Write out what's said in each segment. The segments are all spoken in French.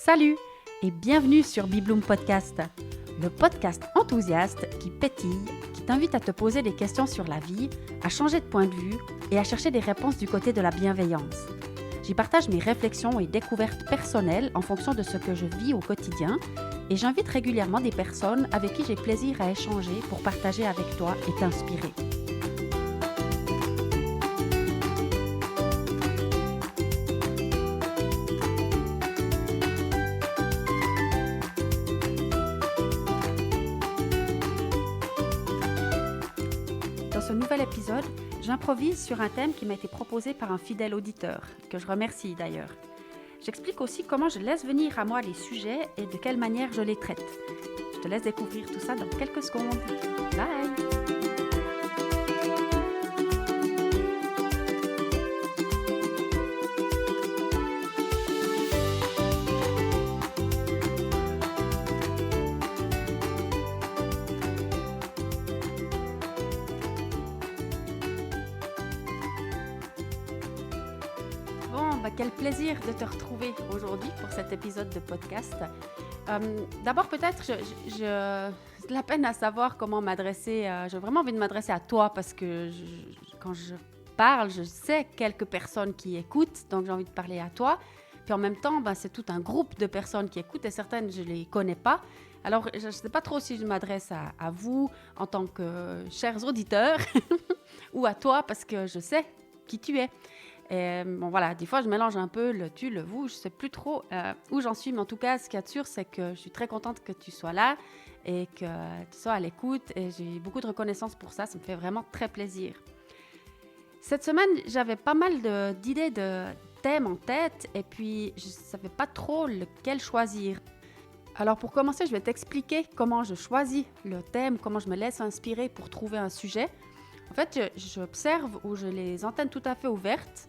Salut et bienvenue sur Bibloom Podcast, le podcast enthousiaste qui pétille, qui t'invite à te poser des questions sur la vie, à changer de point de vue et à chercher des réponses du côté de la bienveillance. J'y partage mes réflexions et découvertes personnelles en fonction de ce que je vis au quotidien et j'invite régulièrement des personnes avec qui j'ai plaisir à échanger pour partager avec toi et t'inspirer. Dans ce nouvel épisode, j'improvise sur un thème qui m'a été proposé par un fidèle auditeur, que je remercie d'ailleurs. J'explique aussi comment je laisse venir à moi les sujets et de quelle manière je les traite. Je te laisse découvrir tout ça dans quelques secondes. Bye! Quel plaisir de te retrouver aujourd'hui pour cet épisode de podcast. D'abord, peut-être, j'ai de la peine à savoir comment m'adresser. J'ai vraiment envie de m'adresser à toi parce que quand je parle, je sais quelques personnes qui écoutent, donc j'ai envie de parler à toi. Puis en même temps, c'est tout un groupe de personnes qui écoutent et certaines, je ne les connais pas. Alors, je ne sais pas trop si je m'adresse à vous en tant que chers auditeurs ou à toi parce que je sais qui tu es. Et voilà, des fois, je mélange un peu le tu, le vous. Je ne sais plus trop où j'en suis. Mais en tout cas, ce qu'il y a de sûr, c'est que je suis très contente que tu sois là et que tu sois à l'écoute. Et j'ai beaucoup de reconnaissance pour ça. Ça me fait vraiment très plaisir. Cette semaine, j'avais pas mal d'idées de thèmes en tête. Et puis, je ne savais pas trop lequel choisir. Alors, pour commencer, je vais t'expliquer comment je choisis le thème, comment je me laisse inspirer pour trouver un sujet. En fait, j'observe ou je les antennes tout à fait ouvertes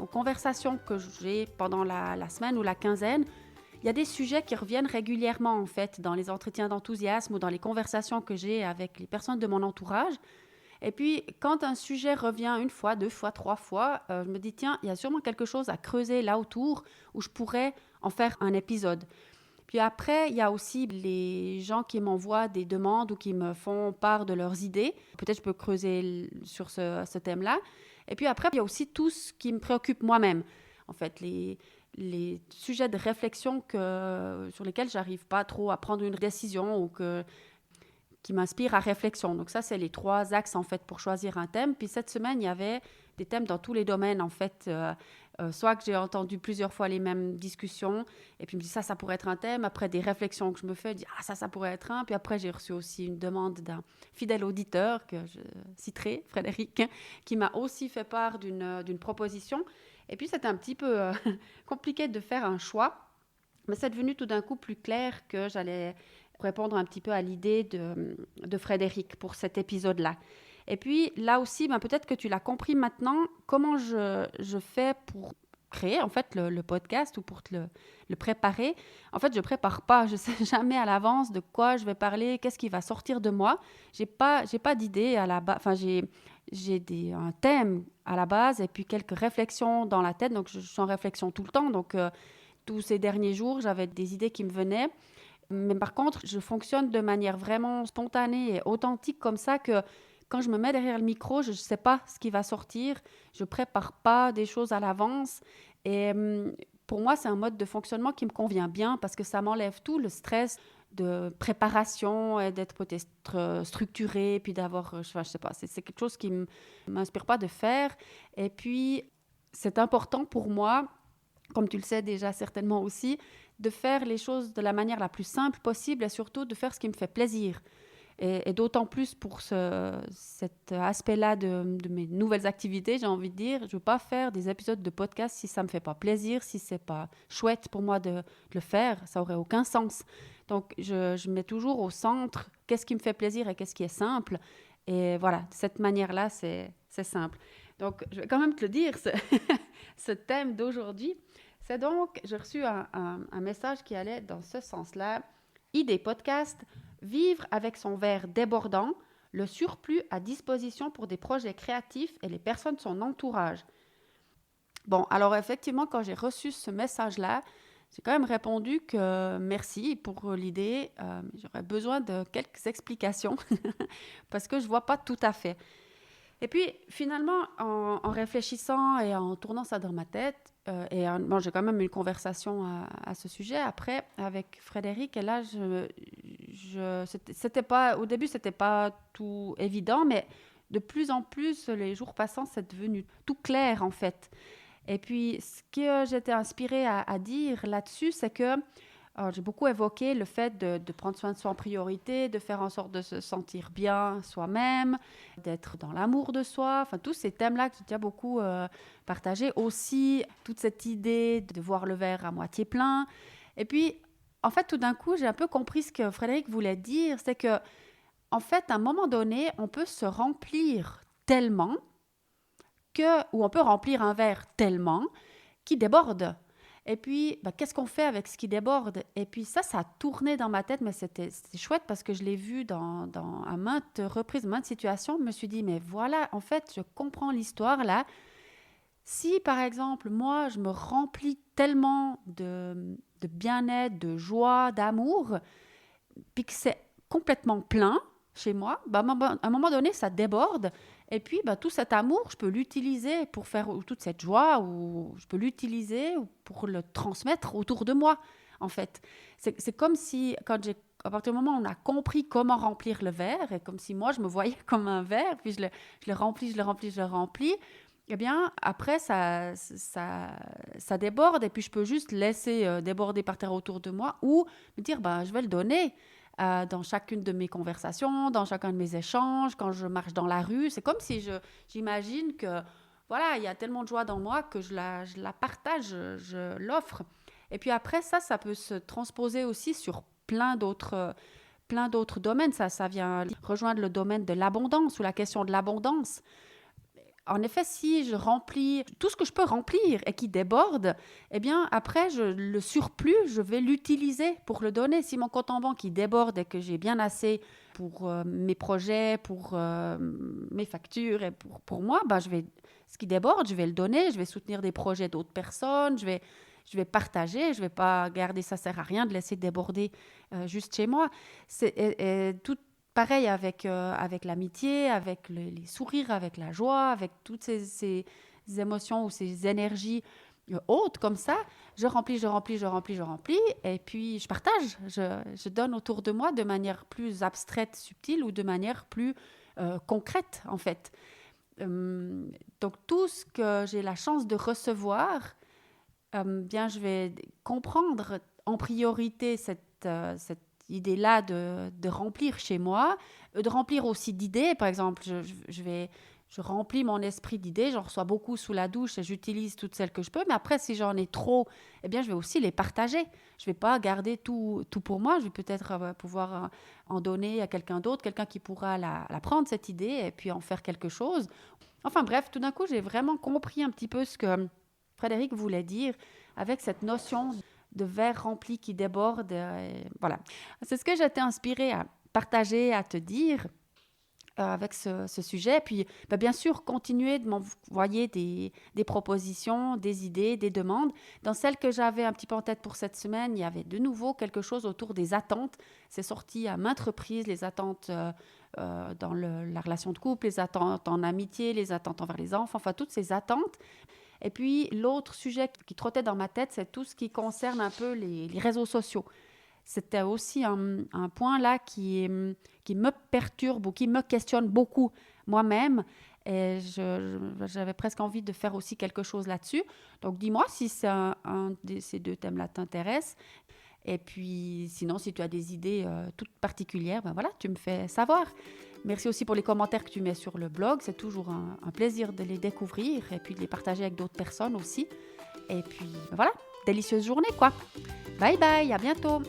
aux conversations que j'ai pendant la semaine ou la quinzaine. Il y a des sujets qui reviennent régulièrement en fait dans les entretiens d'enthousiasme ou dans les conversations que j'ai avec les personnes de mon entourage. Et puis, quand un sujet revient une fois, deux fois, trois fois, je me dis tiens, il y a sûrement quelque chose à creuser là autour où je pourrais en faire un épisode. Puis après, il y a aussi les gens qui m'envoient des demandes ou qui me font part de leurs idées. Peut-être je peux creuser sur ce thème-là. Et puis après, il y a aussi tout ce qui me préoccupe moi-même. En fait, les sujets de réflexion sur lesquels je n'arrive pas trop à prendre une décision ou qui m'inspirent à réflexion. Donc ça, c'est les trois axes en fait pour choisir un thème. Puis cette semaine, il y avait des thèmes dans tous les domaines en fait. Soit que j'ai entendu plusieurs fois les mêmes discussions, et puis je me dis ça pourrait être un thème. Après des réflexions que je me fais, je dis ça pourrait être un. Puis après, j'ai reçu aussi une demande d'un fidèle auditeur que je citerai, Frédéric, qui m'a aussi fait part d'une proposition. Et puis, c'était un petit peu compliqué de faire un choix, mais c'est devenu tout d'un coup plus clair que j'allais répondre un petit peu à l'idée de Frédéric pour cet épisode-là. Et puis, là aussi, peut-être que tu l'as compris maintenant, comment je fais pour créer, en fait, le podcast ou pour le préparer. En fait, je ne prépare pas. Je ne sais jamais à l'avance de quoi je vais parler, qu'est-ce qui va sortir de moi. J'ai pas d'idée à la base. Enfin, j'ai un thème à la base et puis quelques réflexions dans la tête. Donc, je suis en réflexion tout le temps. Donc, tous ces derniers jours, j'avais des idées qui me venaient. Mais par contre, je fonctionne de manière vraiment spontanée et authentique comme ça que quand je me mets derrière le micro, je ne sais pas ce qui va sortir. Je ne prépare pas des choses à l'avance. Et pour moi, c'est un mode de fonctionnement qui me convient bien parce que ça m'enlève tout le stress de préparation et d'être peut-être structuré, puis d'avoir, je sais pas, c'est quelque chose qui ne m'inspire pas de faire. Et puis, c'est important pour moi, comme tu le sais déjà certainement aussi, de faire les choses de la manière la plus simple possible et surtout de faire ce qui me fait plaisir. Et d'autant plus pour cet aspect-là de mes nouvelles activités, j'ai envie de dire, je ne veux pas faire des épisodes de podcast si ça ne me fait pas plaisir, si ce n'est pas chouette pour moi de le faire, ça n'aurait aucun sens. Donc, je mets toujours au centre qu'est-ce qui me fait plaisir et qu'est-ce qui est simple. Et voilà, de cette manière-là, c'est simple. Donc, je vais quand même te le dire, ce thème d'aujourd'hui, c'est donc, j'ai reçu un message qui allait dans ce sens-là. Idée podcast, vivre avec son verre débordant, le surplus à disposition pour des projets créatifs et les personnes de son entourage. Bon, alors effectivement, quand j'ai reçu ce message-là, j'ai quand même répondu que merci pour l'idée. J'aurais besoin de quelques explications parce que je ne vois pas tout à fait. Et puis, finalement, en réfléchissant et en tournant ça dans ma tête, j'ai quand même eu une conversation à ce sujet après avec Frédéric. Et là, c'était pas, au début, c'était pas tout évident, mais de plus en plus, les jours passant, c'est devenu tout clair, en fait. Et puis, ce que j'étais inspirée à dire là-dessus, c'est que j'ai beaucoup évoqué le fait de prendre soin de soi en priorité, de faire en sorte de se sentir bien soi-même, d'être dans l'amour de soi, enfin tous ces thèmes-là que j'ai déjà beaucoup partagés. Aussi, toute cette idée de voir le verre à moitié plein. Et puis, en fait, tout d'un coup, j'ai un peu compris ce que Frédéric voulait dire, c'est que, en fait, à un moment donné, on peut se remplir tellement ou on peut remplir un verre tellement qui déborde. Et puis, qu'est-ce qu'on fait avec ce qui déborde? Et puis ça a tourné dans ma tête, mais c'était chouette parce que je l'ai vu à maintes reprises, maintes situations. Je me suis dit, mais voilà, en fait, je comprends l'histoire là. Si, par exemple, moi, je me remplis tellement de bien-être, de joie, d'amour, puis que c'est complètement plein chez moi, à un moment donné, ça déborde. Et puis, tout cet amour, je peux l'utiliser pour faire toute cette joie, ou je peux l'utiliser pour le transmettre autour de moi, en fait. C'est comme si, à partir du moment où on a compris comment remplir le verre, et comme si moi, je me voyais comme un verre, puis je le remplis, eh bien, après, ça déborde, et puis je peux juste laisser déborder par terre autour de moi, ou me dire, je vais le donner. Dans chacune de mes conversations, dans chacun de mes échanges, quand je marche dans la rue. C'est comme si j'imagine que, voilà, il y a tellement de joie dans moi que je la partage, je l'offre. Et puis après, ça peut se transposer aussi sur plein d'autres domaines. Ça vient rejoindre le domaine de l'abondance ou la question de l'abondance. En effet, si je remplis tout ce que je peux remplir et qui déborde, eh bien, après, le surplus, je vais l'utiliser pour le donner. Si mon compte en banque il déborde et que j'ai bien assez pour mes projets, pour mes factures et pour moi, ce qui déborde, je vais le donner. Je vais soutenir des projets d'autres personnes. Je vais partager. Je ne vais pas garder, ça ne sert à rien de laisser déborder juste chez moi. Tout pareil avec l'amitié, avec les sourires, avec la joie, avec toutes ces émotions ou ces énergies hautes comme ça, je remplis, et puis je partage, je donne autour de moi de manière plus abstraite, subtile ou de manière plus concrète en fait. Donc tout ce que j'ai la chance de recevoir, bien je vais comprendre en priorité cette idée-là de remplir chez moi, de remplir aussi d'idées. Par exemple, je remplis mon esprit d'idées, j'en reçois beaucoup sous la douche et j'utilise toutes celles que je peux. Mais après, si j'en ai trop, eh bien, je vais aussi les partager. Je ne vais pas garder tout pour moi. Je vais peut-être pouvoir en donner à quelqu'un d'autre, quelqu'un qui pourra la prendre, cette idée, et puis en faire quelque chose. Enfin bref, tout d'un coup, j'ai vraiment compris un petit peu ce que Frédéric voulait dire avec cette notion de verre rempli qui déborde. Voilà. C'est ce que j'étais inspirée à partager, à te dire avec ce sujet. Puis, bien sûr, continuer de m'envoyer des propositions, des idées, des demandes. Dans celles que j'avais un petit peu en tête pour cette semaine, il y avait de nouveau quelque chose autour des attentes. C'est sorti à maintes reprises, les attentes dans la relation de couple, les attentes en amitié, les attentes envers les enfants, enfin, toutes ces attentes. Et puis, l'autre sujet qui trottait dans ma tête, c'est tout ce qui concerne un peu les réseaux sociaux. C'était aussi un point là qui me perturbe ou qui me questionne beaucoup moi-même. Et j'avais presque envie de faire aussi quelque chose là-dessus. Donc, dis-moi si un de ces deux thèmes-là t'intéresse. Et puis, sinon, si tu as des idées toutes particulières, voilà, tu me fais savoir. Merci aussi pour les commentaires que tu mets sur le blog. C'est toujours un plaisir de les découvrir et puis de les partager avec d'autres personnes aussi. Et puis, voilà, délicieuse journée, quoi. Bye bye, à bientôt.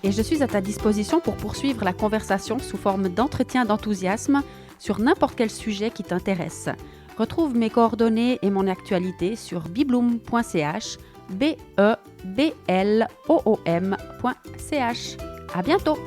Et je suis à ta disposition pour poursuivre la conversation sous forme d'entretien d'enthousiasme sur n'importe quel sujet qui t'intéresse. Retrouve mes coordonnées et mon actualité sur bibloom.ch, BEBLOOM.ch. À bientôt!